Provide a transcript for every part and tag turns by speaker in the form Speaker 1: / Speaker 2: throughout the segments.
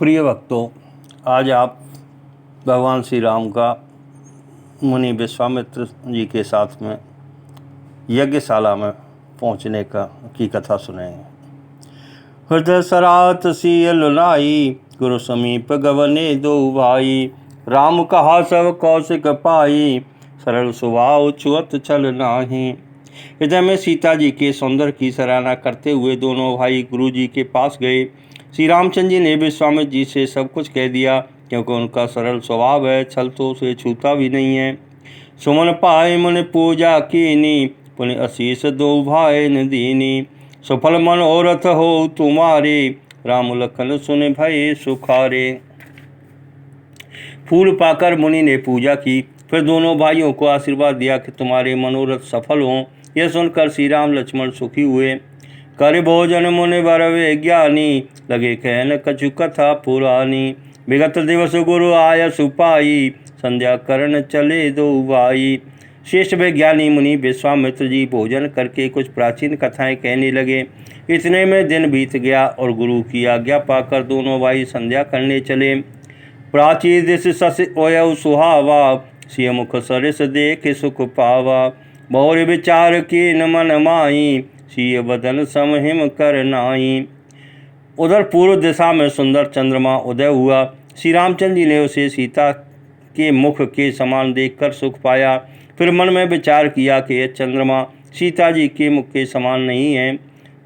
Speaker 1: प्रिय भक्तों, आज आप भगवान श्री राम का मुनि विश्वामित्र जी के साथ में यज्ञशाला में पहुंचने की कथा सुनेंगे। हृदय सरात सिय लुनाई, गुरु समीप गवने दो भाई। राम कहा सब कौशिक पाई, सरल स्वभाव छुअत छल नाही। हृदय में सीता जी के सौंदर्य की सराहना करते हुए दोनों भाई गुरु जी के पास गए। श्री रामचंद्र जी ने विश्वामित्र जी से सब कुछ कह दिया, क्योंकि उनका सरल स्वभाव है, छल तो उसे छूता भी नहीं है। सुमन पाए मुनि पूजा कीनी, पुनि आशीष दो भाई न दीनी। सफल मनोरथ हो तुम्हारे, राम लखन सुन भय सुखारे। फूल पाकर मुनि ने पूजा की, फिर दोनों भाइयों को आशीर्वाद दिया कि तुम्हारे मनोरथ सफल हों। यह सुनकर श्री राम लक्ष्मण सुखी हुए। कर भोजन मुनि बरवे ज्ञानी, लगे कहन कछु कथा पुरानी। विगत दिवस गुरु आय सुपाई, संध्या करण चले दो भाई। श्रेष्ठ विज्ञानी मुनि विश्वामित्र जी भोजन करके कुछ प्राचीन कथाएं कहने लगे। इतने में दिन बीत गया और गुरु की आज्ञा पाकर दोनों भाई संध्या करने चले। प्राची दिश सस ओयव सुहावा, सिय मुख सरिस देख सुख पावा। बहुर विचार की न मन माई, सिय बदन समहिम कर नाई। उधर पूर्व दिशा में सुंदर चंद्रमा उदय हुआ। श्री रामचंद्र जी ने उसे सीता के मुख के समान देखकर सुख पाया। फिर मन में विचार किया कि यह चंद्रमा सीता जी के मुख के समान नहीं है।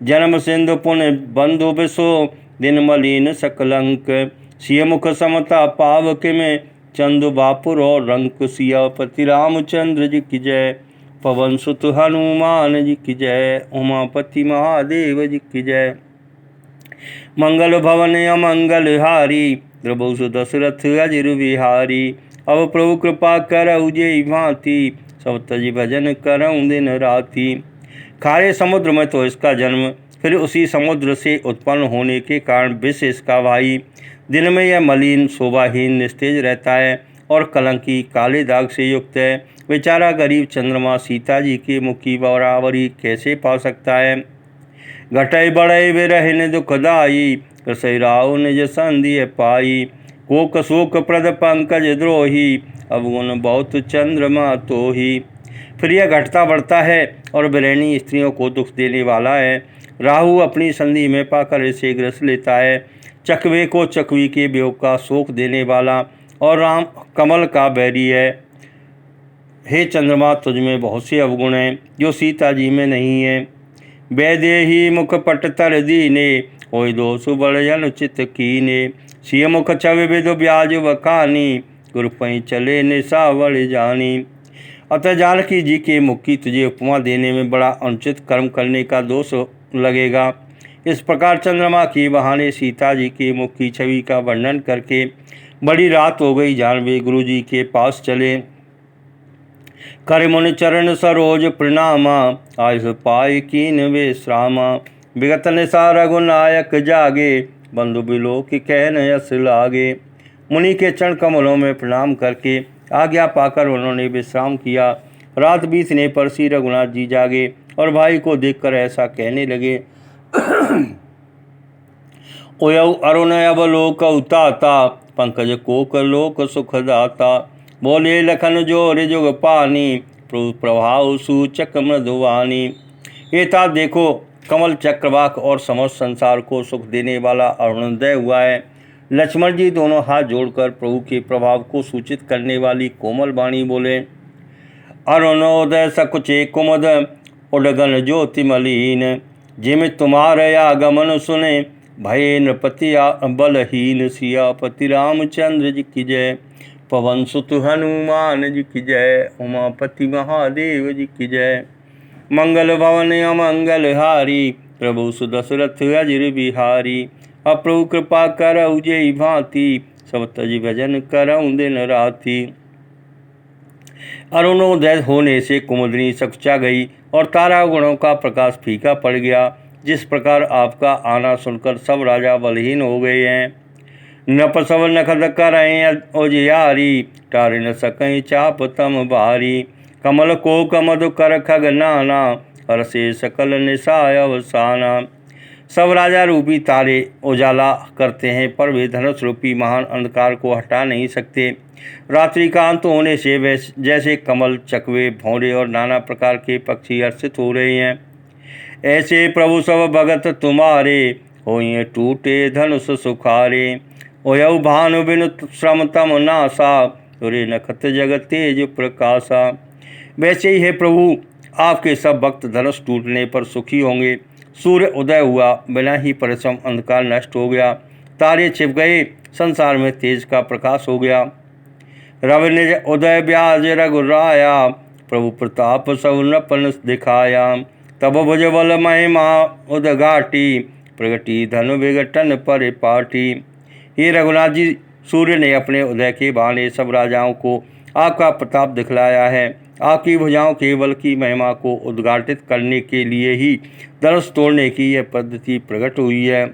Speaker 1: जन्म सिंधु पुण्य बंधु विसो, दिन मलिन सकलंक। सिय मुख समता पावक में, चंदु बापुर और रंक। सियापति रामचंद्र जी की जय, पवन सुत हनुमान जी की जय, उमापति महादेव जी की जय। मंगल भवन अमंगल हारी, द्रबहु दशरथ अजिर बिहारी। अब प्रभु कृपा करऊ जेई भांति, सब तज भजन करऊँ दिन राति। खारे समुद्र में तो इसका जन्म, फिर उसी समुद्र से उत्पन्न होने के कारण विष इसका भाई। दिन में यह मलिन शोभाहीन निस्तेज रहता है और कलंकी काले दाग से युक्त है। बेचारा गरीब चंद्रमा सीता जी के मुख की बराबरी कैसे पा सकता है। घटई बढ़ई विरहिन दुखदाई, रसई राव निज संधि पाई। कोक शोक प्रद पंकज द्रोही, अवगुण बहुत चंद्रमा तो ही। फिर यह घटता बढ़ता है और विरहिणी स्त्रियों को दुख देने वाला है। राहु अपनी संधि में पाकर इसे ग्रस लेता है। चकवे को चकवी के वियोग का शोक देने वाला और राम कमल का बैरी है। हे चंद्रमा, तुझमें बहुत से अवगुण हैं जो सीता जी में नहीं है। वैदेही मुख पट तर दीने, होय दोष बड़जन चित कीने। सिय मुख छवि विदु ब्याज बखानी, गुरु पई चले निशावल जानी। अतः जानकी जी के मुख की तुझे उपमा देने में बड़ा अनुचित कर्म करने का दोष लगेगा। इस प्रकार चंद्रमा के बहाने सीता जी के मुख की छवि का वर्णन करके बड़ी रात हो गई जान वे गुरु जी के पास चले। कर मुनि चरण सरोज प्रणामा, आयुष पाय कीन विश्रामा। विगत निशा रघुनायक जागे, बंधु बिलो की कहन यस लागे। मुनि के चरण कमलों में प्रणाम करके आज्ञा पाकर उन्होंने विश्राम किया। रात बीतने पर श्री रघुनाथ जी जागे और भाई को देखकर ऐसा कहने लगे। ओयौ अरुण अवलोक उताता, पंकज कोक लोक सुखदाता। बोले लखन जोर जुग पानी, प्रभाव सूचक मृदुवानी। एता देखो, कमल चक्रवाक और समस्त संसार को सुख देने वाला अरुणोदय हुआ है। लक्ष्मण जी दोनों हाथ जोड़कर प्रभु के प्रभाव को सूचित करने वाली कोमल वाणी बोले। अरुणोदय सकुचे कुमुद, उडगन ज्योति मलिन। जिम तुम्हारे आगमन सुने, भय नृपति बलहीन। सियापति रामचंद्र जी की जय, पवन सुत हनुमान जी की जय, उमापति महादेव जी की जय। मंगल भवन अमंगल हारी, प्रभु सुदशरथ अजिर बिहारी। अब प्रभु कृपा करऊ जेई भांति, सब तज भजन करऊँ दिन राति। अरुणोदय होने से कुमुदनी सकुचा गई और तारा गुणों का प्रकाश फीका पड़ गया। जिस प्रकार आपका आना सुनकर सब राजा बलहीन हो गए हैं। नप सब नखद करें उजियारी, टार न सकें चाप तम भारी। कमल को कमद कर खग नाना, हर से सकल निशाय अवसाना। सब राजा रूपी तारे उजाला करते हैं, पर वे धनुष रूपी महान अंधकार को हटा नहीं सकते। रात्रि का अंत होने से जैसे कमल, चकवे, भौरे और नाना प्रकार के पक्षी हर्षित हो रहे हैं, ऐसे प्रभु सब भगत तुम्हारे होइए टूटे धनुष सुखारे। ओयऊ भानु बिनु श्रम तम नासा, तुरे नखत जगत तेज प्रकाशा। वैसे ही है प्रभु, आपके सब भक्त धनुष टूटने पर सुखी होंगे। सूर्य उदय हुआ, बिना ही परिश्रम अंधकार नष्ट हो गया। तारे छिप गए, संसार में तेज का प्रकाश हो गया। रवि निज उदय ब्याज रघुराया, प्रभु प्रताप सब नपन दिखाया। तब भुजबल महिमा उदघाटी, प्रगति धनु विघटन परिपाटी। ये रघुनाथ जी, सूर्य ने अपने उदय के बहाने सब राजाओं को आपका प्रताप दिखलाया है। आपकी भुजाओं के बल की महिमा को उद्घाटित करने के लिए ही धनुष तोड़ने की यह पद्धति प्रकट हुई है।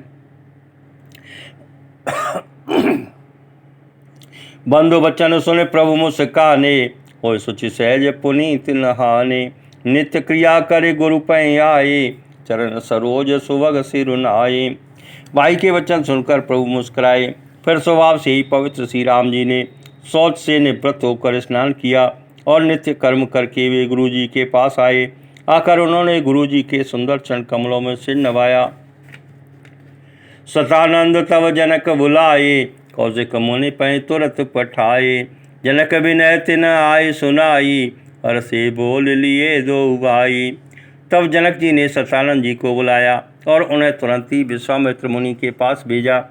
Speaker 1: बंधु बचन सुने प्रभु मुस्काने, होय सुचि सहज पुनीत नहाने। नित्य क्रिया करे गुरु पै आए, चरण सरोज सुभग सिरुनाए। भाई के वचन सुनकर प्रभु मुस्कुराए। फिर स्वभाव से ही पवित्र श्री राम जी ने शौच से निवृत्त होकर स्नान किया और नित्य कर्म करके वे गुरु जी के पास आए। आकर उन्होंने गुरु जी के सुंदर चरण कमलों में सिर नवाया। सतानंद तव जनक बुलाए, कौशिक मुनि पै तुरत पठाए। जनक विनय तिन आए सुनाई, हर से बोल लिए दो भाई। तब जनक जी ने सतानंद जी को बुलाया और उन्हें तुरंत ही विश्वामित्र मुनि के पास भेजा।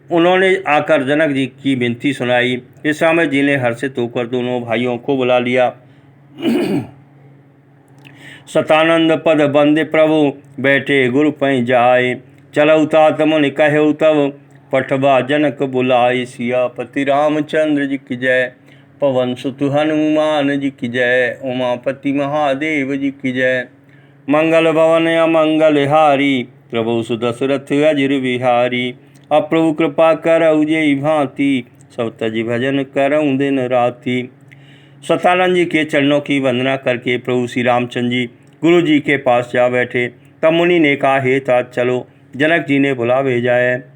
Speaker 1: उन्होंने आकर जनक जी की विनती सुनाई। विश्वामित्र जी ने हर्षित होकर दोनों भाइयों को बुला लिया। सतानंद पद बंदे प्रभु, बैठे गुरु पै जाए। चलऊ तात मुनि कहऊ तब, पठवा जनक बुलाए। सियापति रामचंद्र जी की जय, पवन सुत हनुमान जी की जय, उमापति महादेव जी की जय। मंगल भवन अमंगल हारी, प्रभु सुदशरथ अजिर बिहारी। अब प्रभु कृपा करऊ जेई भांति, सब तज भजन करऊँ दिन राति। सतानंद जी के चरणों की वंदना करके प्रभु श्री रामचंद्र जी गुरु जी के पास जा बैठे। तब मुनि ने कहा, हे तात चलो, जनक जी ने बुला भेजा है।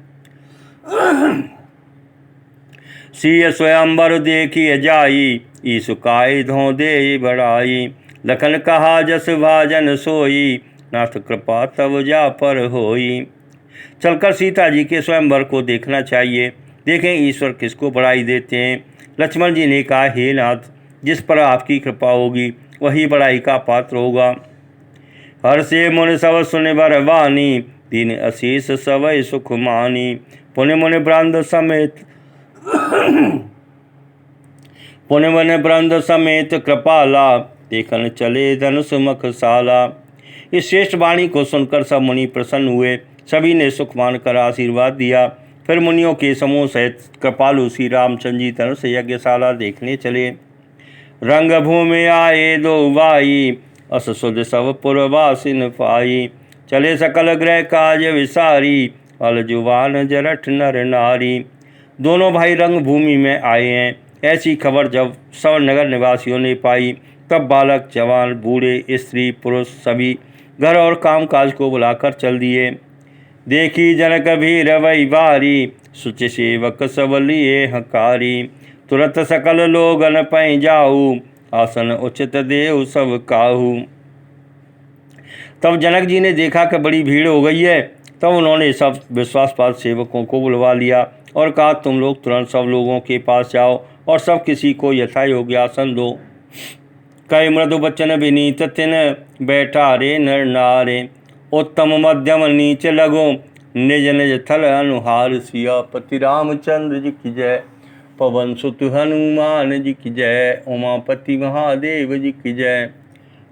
Speaker 1: सिय स्वयंवर देखिए जाई, ईसु काय धो दे बढ़ाई। लखन कहा जस भाजन सोई, नाथ कृपा तब जा पर होई। चलकर सीता जी के स्वयंवर को देखना चाहिए, देखें ईश्वर किसको बढ़ाई देते हैं। लक्ष्मण जी ने कहा, हे नाथ, जिस पर आपकी कृपा होगी वही बढ़ाई का पात्र होगा। हर से मुनि सब सुने बर वाणी, दीन अशीष सवै सुख मानी। पुण्य मुनि ब्रंद समेत कृपाला, देखन चले धनुष मखशाला। इस श्रेष्ठ वाणी को सुनकर सब मुनि प्रसन्न हुए। सभी ने सुख मानकर आशीर्वाद दिया। फिर मुनियों के समूह सहित कृपालु श्री रामचंद्र जी धनुष यज्ञशाला देखने चले। रंग भूमि आए दो भाई, अस सुध सब पुरवासिन पाई। चले सकल ग्रह काज विसारी, अल जुबान जरठ नर नारी। दोनों भाई रंग भूमि में आए हैं। ऐसी खबर जब सब नगर निवासियों ने पाई, तब बालक, जवान, बूढ़े, स्त्री, पुरुष सभी घर और कामकाज को बुलाकर चल दिए। देखी जनक भीर वही बारी, सुचि सेवक सब लिए हकारी। तुरंत सकल लोगन पै जाऊ, आसन उचित देव सब काहू। तब जनक जी ने देखा कि बड़ी भीड़ हो गई है। तब उन्होंने सब विश्वासपात्र सेवकों को बुलवा लिया और कहा, तुम लोग तुरंत सब लोगों के पास जाओ और सब किसी को यथा योग्य आसन दो। कई मृदु बचन विनीत तिन, बैठा रे नर नारे। उत्तम मध्यम नीच लगो, निज निज थल अनुहार। सियापति रामचंद्र जी की जय, पवन सुत हनुमान जी की जय, उमापति महादेव जी की जय।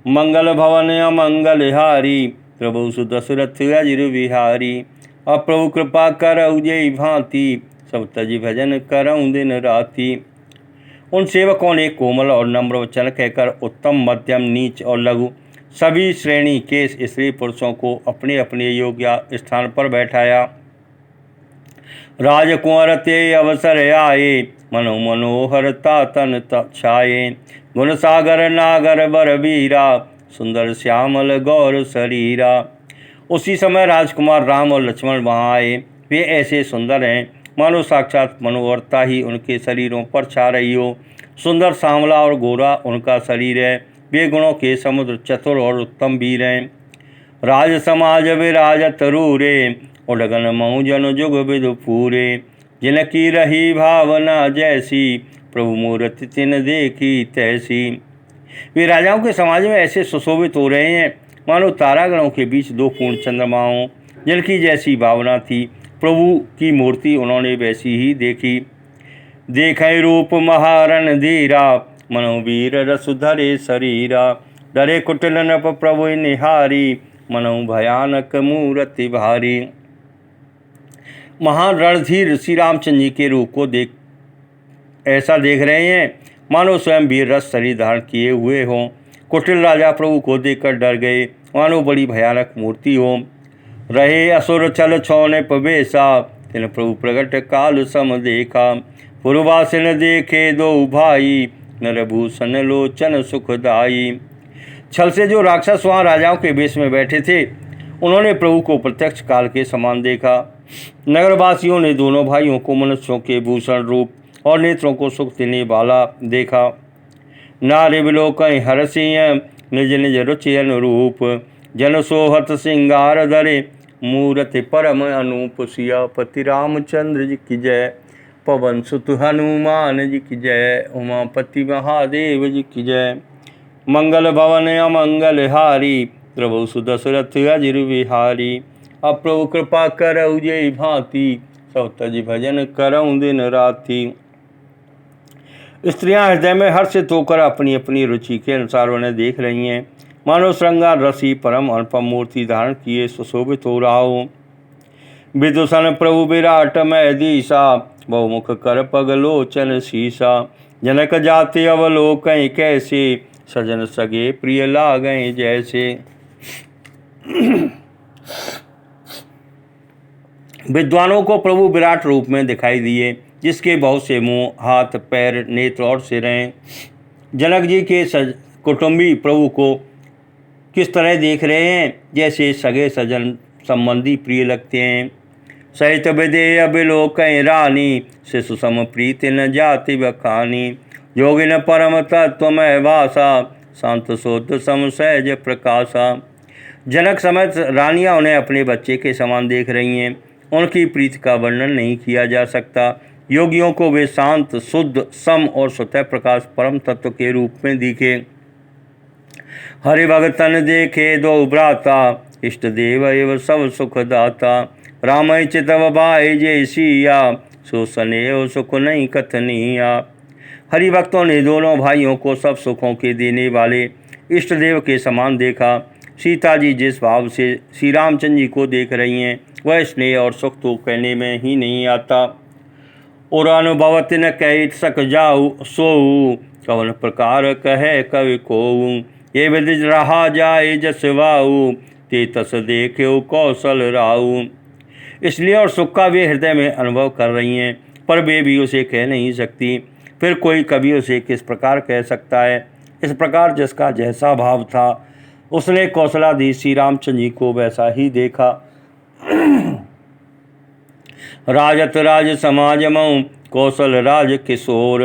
Speaker 1: मंगल भवन अमंगल हारी, प्रभु सुदशरथ अजिर बिहारी। अब प्रभु कृपा करऊ जेई भांति, सब तज भजन करऊँ दिन राति। उन सेवकों ने कोमल और नम्र वचन कहकर उत्तम, मध्यम, नीच और लघु सभी श्रेणी के स्त्री पुरुषों को अपने अपने योग्य स्थान पर बैठाया। राजकुंवर ते अवसर आए, मनो मनोहर तातन छाये। गुण सागर नागर बर वीरा, सुंदर श्यामल गौर शरीरा। उसी समय राजकुमार राम और लक्ष्मण वहाँ आए। वे ऐसे सुंदर हैं मानो साक्षात मनोहरता ही उनके शरीरों पर छा रही हो। सुंदर सांवला और गोरा उनका शरीर है। वे गुणों के समुद्र, चतुर और उत्तम वीर हैं। राज समाज विराज तरूरे, उडगन महु जन जुग विदु पूरे। जिनकी रही भावना जैसी, प्रभु मूर्ति तिन देखी तैसी। वे राजाओं के समाज में ऐसे सुशोभित हो रहे हैं मानो तारागणों के बीच दो पूर्ण चंद्रमाओं। जिनकी जैसी भावना थी, प्रभु की मूर्ति उन्होंने वैसी ही देखी। देखे रूप महारण धीरा, मनोवीर रस धरे शरीरा। डरे कुटिल नप प्रभु निहारी, मनो भयानक मूर्ति भारी। महान रणधीर श्री रामचंद्र जी के रूप को ऐसा देख रहे हैं मानो स्वयं वीर रस शरीर धारण किए हुए हों। कुटिल राजा प्रभु को देखकर डर गए, मानो बड़ी भयानक मूर्ति हो। रहे असुर छल छौने पवेशा, तिन प्रभु प्रगट काल सम देखा। पूर्वासिन देखे दो भाई, नरभूषण लोचन सुखदाई। छल से जो राक्षस वहाँ राजाओं के वेश में बैठे थे, उन्होंने प्रभु को प्रत्यक्ष काल के समान देखा। नगरवासियों ने दोनों भाइयों को मनुष्यों के भूषण रूप और नेत्रों को सुख देने वाला देखा। नारे विलोकन हरसिंह, निज निज रुचि अनुरूप। जन सोहत सिंगार धरे, मूर्ति परम अनूप। सियापति रामचंद्र जी की जय, पवन सुत हनुमान जी की जय। उमापति महादेव जी की जय। मंगल भवन अमंगल हारी, प्रभु सुदशरथ अजिर विहारी। अब प्रभु कृपा करऊ जय भांति, सब तज भजन करऊँ दिन राति। स्त्रियां हृदय में हर्षित होकर अपनी अपनी रुचि के अनुसार उन्हें देख रही हैं। मानो श्रृंगार रसी परम अनुपम मूर्ति धारण किए सुशोभित हो रहा हो। विदूषण प्रभु विराट में दीसा, बहुमुख कर पग लोचन शीसा। जनक जाति अवलोकन कैसे, सजन सगे प्रिय लागें जैसे। विद्वानों को प्रभु विराट रूप में दिखाई दिए, जिसके बहुत से मुंह, हाथ, पैर, नेत्र और सिर हैं। जनक जी के कुटुंबी प्रभु को किस तरह देख रहे हैं, जैसे सगे सजन संबंधी प्रिय लगते हैं। सहित विदेह अभिलोकन रानी, शिशु सम प्रीति न जाति बखानी। योगिन परम तत्वमय वासा, शांत शोध सम सहज प्रकाशा। जनक समेत रानियां उन्हें अपने बच्चे के समान देख रही हैं। उनकी प्रीति का वर्णन नहीं किया जा सकता। योगियों को वे शांत, शुद्ध, सम और स्वतः प्रकाश परम तत्व के रूप में दिखे। हरि भगतन देखे दो भ्राता, इष्ट देव एवं सब सुख दाता। राम चितव भाई जय सिया, सो स्नेह सुख नहीं कथनिया। हरि भक्तों ने दोनों भाइयों को सब सुखों के देने वाले इष्ट देव के समान देखा। सीता जी जिस भाव से श्री रामचंद्र जी को देख रही हैं, वह स्नेह और सुख तो कहने में ही नहीं आता। और अनुभवत न कह सक जाऊ सोऊ, कवन प्रकार कहे कवि कोऊ। ये विदित रहा जाए जसवाऊ, ते तस देखे कौशल राऊ। इसलिए और सुख का वे हृदय में अनुभव कर रही हैं, पर वे भी उसे कह नहीं सकती। फिर कोई कवि उसे किस प्रकार कह सकता है। इस प्रकार जिसका जैसा भाव था, उसने कौशलाधीश श्री रामचंद्र जी को वैसा ही देखा। राजत राज समाज मऊ, कौशल राज किशोर।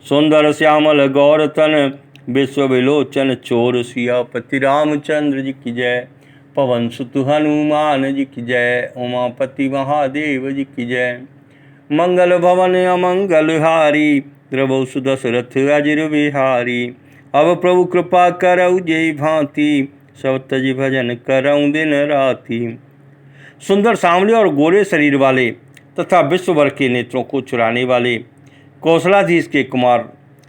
Speaker 1: सुंदर श्यामल गौर तन, विश्व विलोचन चोर। सियापति रामचंद्र जी की जय, पवन सुत हनुमान जी की जय। उमापति महादेव जी की जय। मंगल भवन अमंगल हारी, प्रभु सुदशरथ अजिर विहारी। अब प्रभु कृपा करऊ जय भांति, सब तज भजन करऊँ दिन राति। सुंदर सांवले और गोरे शरीर वाले तथा विश्व भर के नेत्रों को चुराने वाले कौशलाधीश के कुमार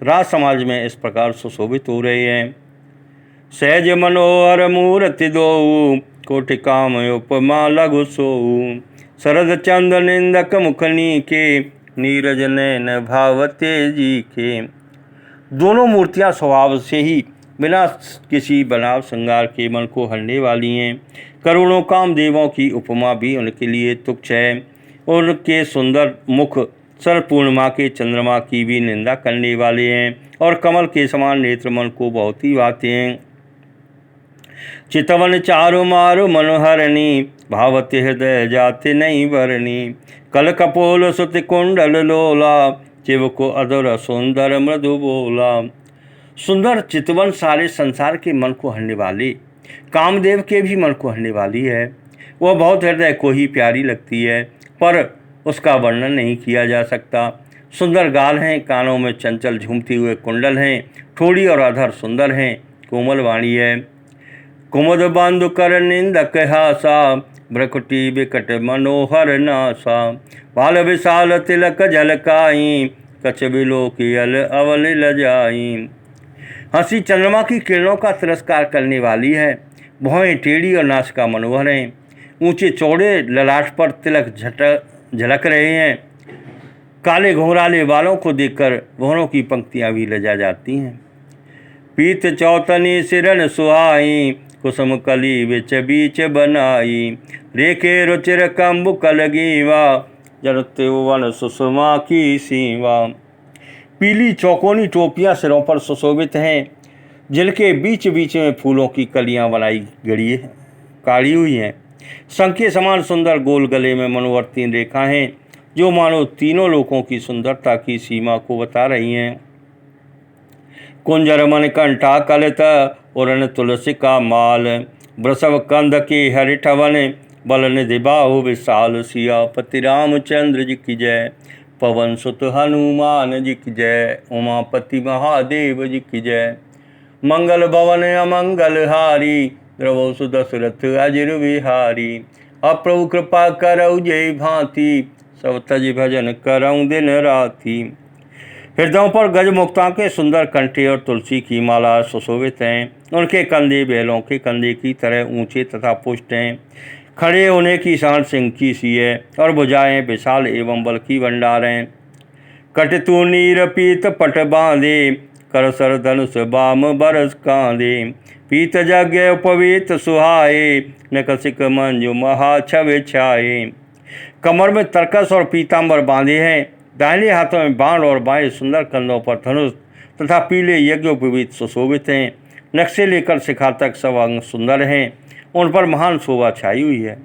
Speaker 1: राज समाज में इस प्रकार सुशोभित हो रहे हैं। सहज मनोहर मूर्ति दोऊ, कोटि काम उपमा लघु सोऊ। शरद चंद निंदक मुखनी के, नीरज नैन भावते जी के। दोनों मूर्तियां स्वभाव से ही बिना किसी बनाव श्रृंगार के मन को हरने वाली हैं। करोड़ों कामदेवों की उपमा भी उनके लिए तुच्छ है। उनके सुंदर मुख शरद पूर्णिमा के चंद्रमा की भी निंदा करने वाले हैं, और कमल के समान नेत्र मन को बहुत ही भाते हैं। चितवन चारु मारु मनोहरणी, भावति हृदय जाति नहीं भरनी। कल कपोल सुति कुंडल लोला, चिव को अधर सुंदर मृदु बोला। सुंदर चितवन सारे संसार के मन को हरने वाली, कामदेव के भी मन को हरने वाली है। वह बहुत हृदय को ही प्यारी लगती है, पर उसका वर्णन नहीं किया जा सकता। सुंदर गाल हैं, कानों में चंचल झूमती हुए कुंडल हैं, ठोड़ी और अधर सुंदर हैं, कोमल वाणी है। कुमुद बांधु कर निंदक हासा, भ्रकुटी विकट मनोहर नासा। बाल विशाल तिलक झलकाई, कछ बिलो की अल अवल लजाई। हंसी चंद्रमा की किरणों का तिरस्कार करने वाली है, भौहें टेढ़ी और नासिका मनोहर हैं। ऊंचे चौड़े ललाट पर तिलक झलक रहे हैं। काले घुंघराले बालों को देखकर भौरों की पंक्तियां भी लजा जाती हैं। पीत चौतनी सिरन सुहाई, कुसुम कली बिच बीच बनाई। रेखे रुचिर कंबु कलगीवा, जरते वन सुषमा की सीवा। पीली चौकोनी टोपियां सिरों पर सुशोभित हैं, जिनके बीच बीच में फूलों की कलियां बनाई गड़ी काढ़ी हुई हैं। शंख के समान सुंदर गोल गले में मनोहर 3 रेखा हैं, जो मानो तीनों लोकों की सुंदरता की सीमा को बता रही हैं। कुंजर मन कंठा कलित, उरन तुलसी का माल। वृषभ कंध के हरिठवन, बल निधि बाहु विशाल। सियापति रामचंद्र जी की जय, पवन सुत हनुमान जी की जय। उमापति महादेव जी की जय। मंगल भवन अमंगल हारी, द्रवो सुदशरथ अजिर विहारी। अप्रभु कृपा करऊ जय भांति, सब तज भजन करऊँ दिन राति। हृदयों पर गजमुक्ता के सुंदर कंठे और तुलसी की माला सुशोभित हैं। उनके कंधे बैलों के कंधे की तरह ऊंचे तथा पुष्ट हैं। खड़े होने की सांड सिंह की सी है, और भुजाएं विशाल एवं बल की भंडार हैं। कटतु नीर पीत पट बांधे, कर सर धनुष बाम बरस कांधे। पीत यज्ञ उपवीत सुहाए, नकसिक मंजु महा छवि छाए। कमर में तरकस और पीताम्बर बांधे हैं। दाहिने हाथों में बाण और बाएं सुंदर कंधों पर धनुष तथा पीले यज्ञोपवीत सुशोभित हैं। नक्शे लेकर शिखा तक सब अंग सुंदर हैं, उन पर महान शोभा छाई हुई है।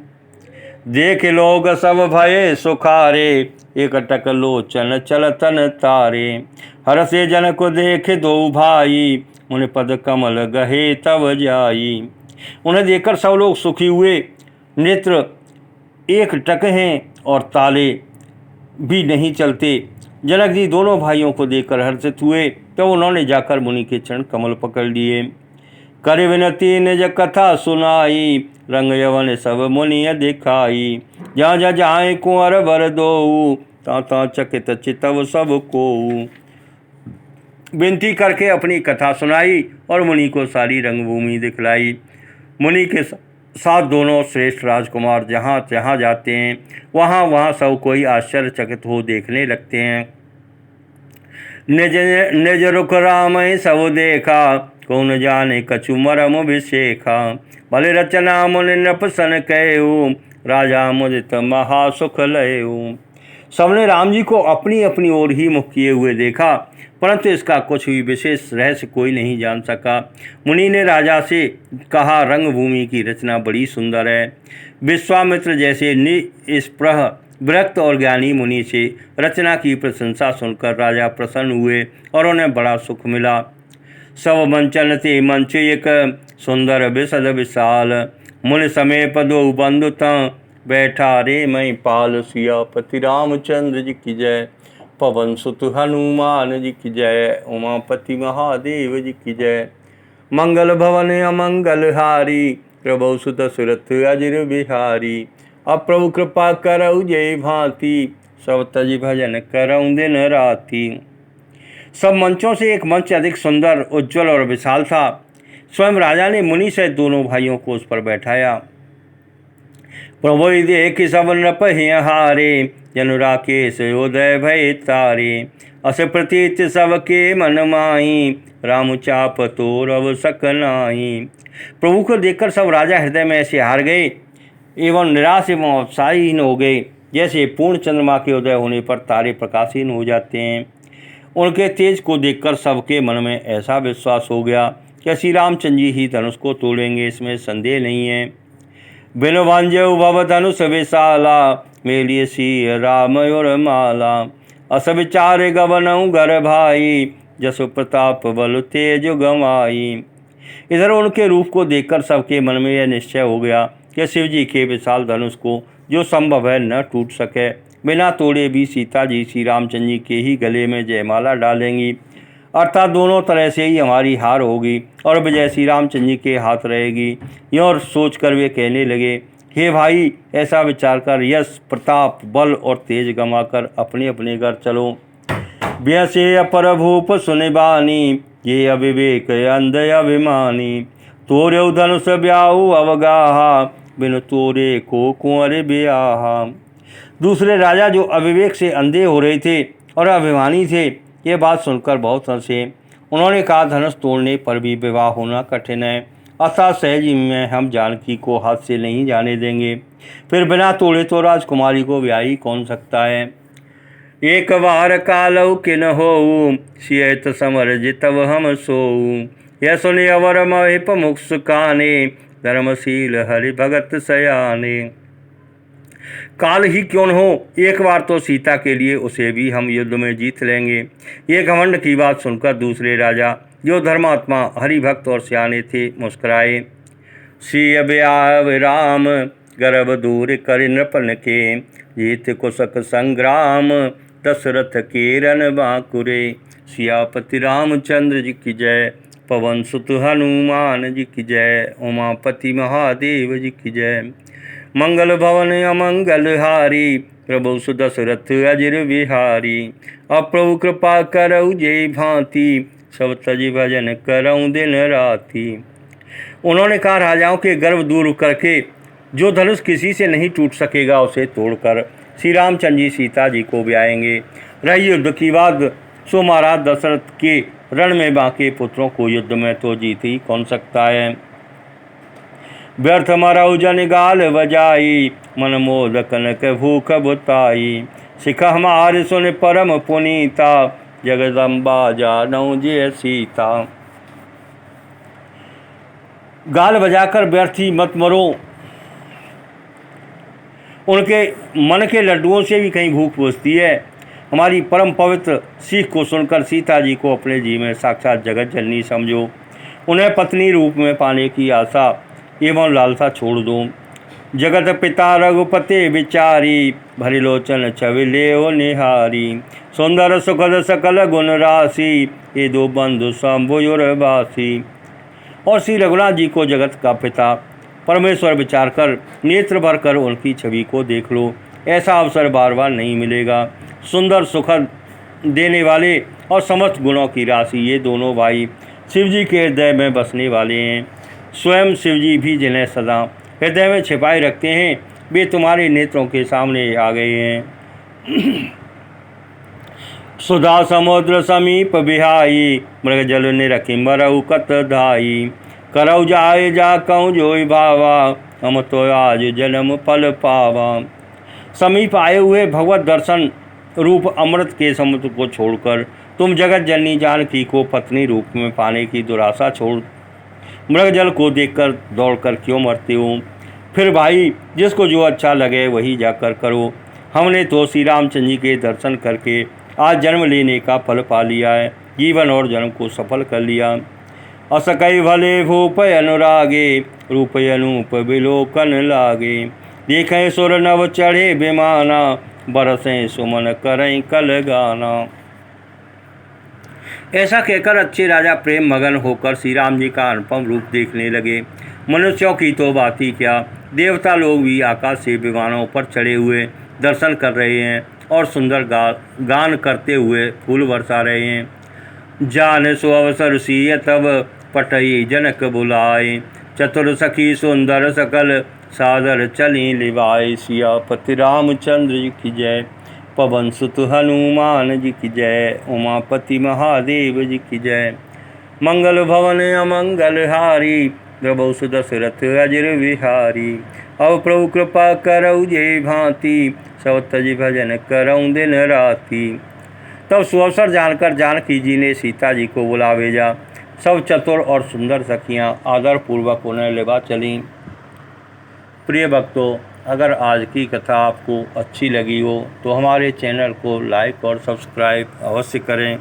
Speaker 1: देख लोग सब भये सुखारे, एक टक लोचन चलतन तारे। हर से जन को देख दो भाई, उन्हें पद कमल गहे तब जाई। उन्हें देखकर सब लोग सुखी हुए, नेत्र एक टक हैं और ताले भी नहीं चलते। जनक जी दोनों भाइयों को देखकर हर्षित हुए, तो उन्होंने जाकर मुनि के चरण कमल पकड़ लिए। कर विनती निज कथा सुनाई, रंग यवन सब मुनि दिखाई। जहाँ जहाँ जाए कुंवर वर दो, ता चकित चितव सब को। विनती करके अपनी कथा सुनाई और मुनि को सारी रंगभूमि दिखलाई। मुनि के साथ दोनों श्रेष्ठ राजकुमार जहाँ जहाँ जाते हैं, वहाँ वहाँ सब कोई आश्चर्यचकित हो देखने लगते हैं। निज निज रुख राम सब देखा, कौन जाने कछु मरम अभिषेखा। भले रचना मुनि नृप सन कहू, राजा मुदित महासुख लयऊ। सबने राम जी को अपनी अपनी ओर ही मुख किए हुए देखा, परंतु इसका कुछ भी विशेष रहस्य कोई नहीं जान सका। मुनि ने राजा से कहा, रंगभूमि की रचना बड़ी सुंदर है। विश्वामित्र जैसे निस्पृह विरक्त और ज्ञानी मुनि से रचना की प्रशंसा सुनकर राजा प्रसन्न हुए और उन्हें बड़ा सुख मिला। सब मंचन ते मंच एक, सुंदर विशद विशाल। मुनि समय पदो बंधु तं, बैठा रे मई पाल। सियापति रामचंद्र जी की जय, पवन सुत हनुमान जी की जय। उमापति महादेव जी की जय। मंगल भवन अमंगल हारी, प्रभु सुत सुरथ अजिर बिहारी। अप्रभु कृपा करऊ जय भांति, सब तज भजन करऊँ दिन राति। सब मंचों से एक मंच अधिक सुंदर, उज्ज्वल और विशाल था। स्वयं राजा ने मुनि से दोनों भाइयों को उस पर बैठाया। प्रभु देख सब नृप हारे, जनु राकेश उदय भय तारे। अस प्रतीत सबके मन माही, राम चाप तो रव सकनाई। प्रभु को देखकर सब राजा हृदय में ऐसे हार गए एवं निराश एवं उत्साहीन हो गए, जैसे पूर्ण चंद्रमा के उदय होने पर तारे प्रकाशहीन हो जाते हैं। उनके तेज को देखकर सबके मन में ऐसा विश्वास हो गया कि श्री रामचंद्र जी ही धनुष को तोड़ेंगे, इसमें संदेह नहीं है। बिनु भांजऊ भव धनुष विशाला, मेलिए सी राम और माला। अस विचारे गवनऊ घर भाई, जसु प्रताप बल तेज गवाई। इधर उनके रूप को देखकर सबके मन में यह निश्चय हो गया कि शिव जी के विशाल धनुष को जो संभव है न टूट सके, बिना तोड़े भी सीता जी श्री रामचंद्र जी के ही गले में जयमाला डालेंगी, अर्थात दोनों तरह से ही हमारी हार होगी और विजय श्री रामचंद्र जी के हाथ रहेगी। यह सोचकर वे कहने लगे, हे भाई, ऐसा विचार कर यश प्रताप बल और तेज गंवाकर अपने अपने घर चलो। व्यसे अपर भूप सुनि बानी, ये अविवेक अंध अभिमानी। तोरे धनुष ब्याहु अवगाहा, बिनु तोरे को कुंवर ब्याहा। दूसरे राजा जो अविवेक से अंधे हो रहे थे और अभिमानी थे, ये बात सुनकर बहुत हंसे। उन्होंने कहा, धनुष तोड़ने पर भी विवाह होना कठिन है, अतः सहज में हम जानकी को हाथ से नहीं जाने देंगे। फिर बिना तोड़े तो राजकुमारी को ब्याह ही कौन सकता है। एक बार कालऊ किन होऊ, सियत समर जितव हम सोऊ। यह सुनि अवर महिप मुख सुकाने, धर्मशील हरि भगत सयाने। काल ही क्यों न हो, एक बार तो सीता के लिए उसे भी हम युद्ध में जीत लेंगे। ये घमंड की बात सुनकर दूसरे राजा जो धर्मात्मा हरिभक्त और सियाने थे मुस्कुराए। श्री राम गर्भ दूर कर नृपन के, जीत कुशक संग्राम दशरथ के रन बांकुरे। सियापति रामचंद्र जी की जय, पवन सुत हनुमान जी की जय, उमापति महादेव जी की जय। मंगल भवन अमंगल हारी, प्रभु सुदशरथ अजिर बिहारी। अप्रभु कृपा करऊ जय भांति, सब तज भजन करऊँ दिन राति। उन्होंने कहा, राजाओं के गर्व दूर करके जो धनुष किसी से नहीं टूट सकेगा, उसे तोड़कर श्री रामचंद्र जी सीता जी को ब्याहेंगे। रही युद्ध की बात, सो महाराज दशरथ के रण में बाके पुत्रों को युद्ध में तो जीत ही कौन सकता है। व्यर्थ मरऊ जन गाल बजाई, मन मोद कनक भूख बुताई। सिख हमारे सुन परम पुनीता, जगदम्बा जानऊ जय सीता। गाल बजाकर व्यर्थी मत मरो, उनके मन के लड्डुओं से भी कहीं भूख बुझती है। हमारी परम पवित्र सीख को सुनकर सीता जी को अपने जी में साक्षात जगत जननी समझो। उन्हें पत्नी रूप में पाने की आशा एवं लालसा छोड़ दो। जगत पिता रघुपति विचारी, भरी लोचन छविले ओ निहारी। सुंदर सुखद सकल गुण राशि, ये दो बंधु शंभुयुरवासी। और श्री रघुनाथ जी को जगत का पिता परमेश्वर विचार कर नेत्र भर कर उनकी छवि को देख लो। ऐसा अवसर बार बार नहीं मिलेगा। सुंदर सुखद देने वाले और समस्त गुणों की राशि ये दोनों भाई शिव जी के हृदय में बसने वाले हैं। स्वयं शिव जी भी जिन्हें सदा हृदय में छिपाए रखते हैं, वे तुम्हारे नेत्रों के सामने आ गए हैं। सुधा समुद्र समीप बिहाई, मृग जल निरखिम्बरऊ कत धाई। करऊ जाए जा कहूँ जोई भावा, हम तो आज जन्म फल पावा। समीप आए हुए भगवत दर्शन रूप अमृत के समुद्र को छोड़कर तुम जगत जननी जानकी को पत्नी रूप में पाने की दुराशा छोड़ मृग जल को देखकर दौड़कर क्यों मरते हो। फिर भाई, जिसको जो अच्छा लगे वही जाकर करो। हमने तो श्री रामचंद्र जी के दर्शन करके आज जन्म लेने का फल पा लिया है, जीवन और जन्म को सफल कर लिया। असकई भले भूप अनुरागे, रूप अनूप विलोकन लागे। देखें सुर नव चढ़े विमाना, बरसें सुमन करें कल गाना। ऐसा कहकर अच्छे राजा प्रेम मगन होकर श्री राम जी का अनुपम रूप देखने लगे। मनुष्यों की तो बात ही क्या, देवता लोग भी आकाश से विमानों पर चढ़े हुए दर्शन कर रहे हैं और सुंदर गान करते हुए फूल बरसा रहे हैं। जान सो अवसर सिय तब, पटई जनक बुलाए। चतुर सखी सुंदर सकल, सादर चली लिवाए। सियापति रामचंद्र जी की जय, पवन सुत हनुमान जी की जय, उमापति महादेव जी की जय। मंगल भवन अमंगल हारी, प्रभु सुदशरथ अजिर बिहारी। अब प्रभु कृपा करऊ जय भांति, सब तज भजन करऊँ दिन राति। तब सुअवसर जानकर जानकी जी ने सीता जी को बुला भेजा। सब चतुर और सुंदर सखियाँ आदरपूर्वक उन्हें लेवा चलीं। प्रिय भक्तों, अगर आज की कथा आपको अच्छी लगी हो तो हमारे चैनल को लाइक और सब्सक्राइब अवश्य करें।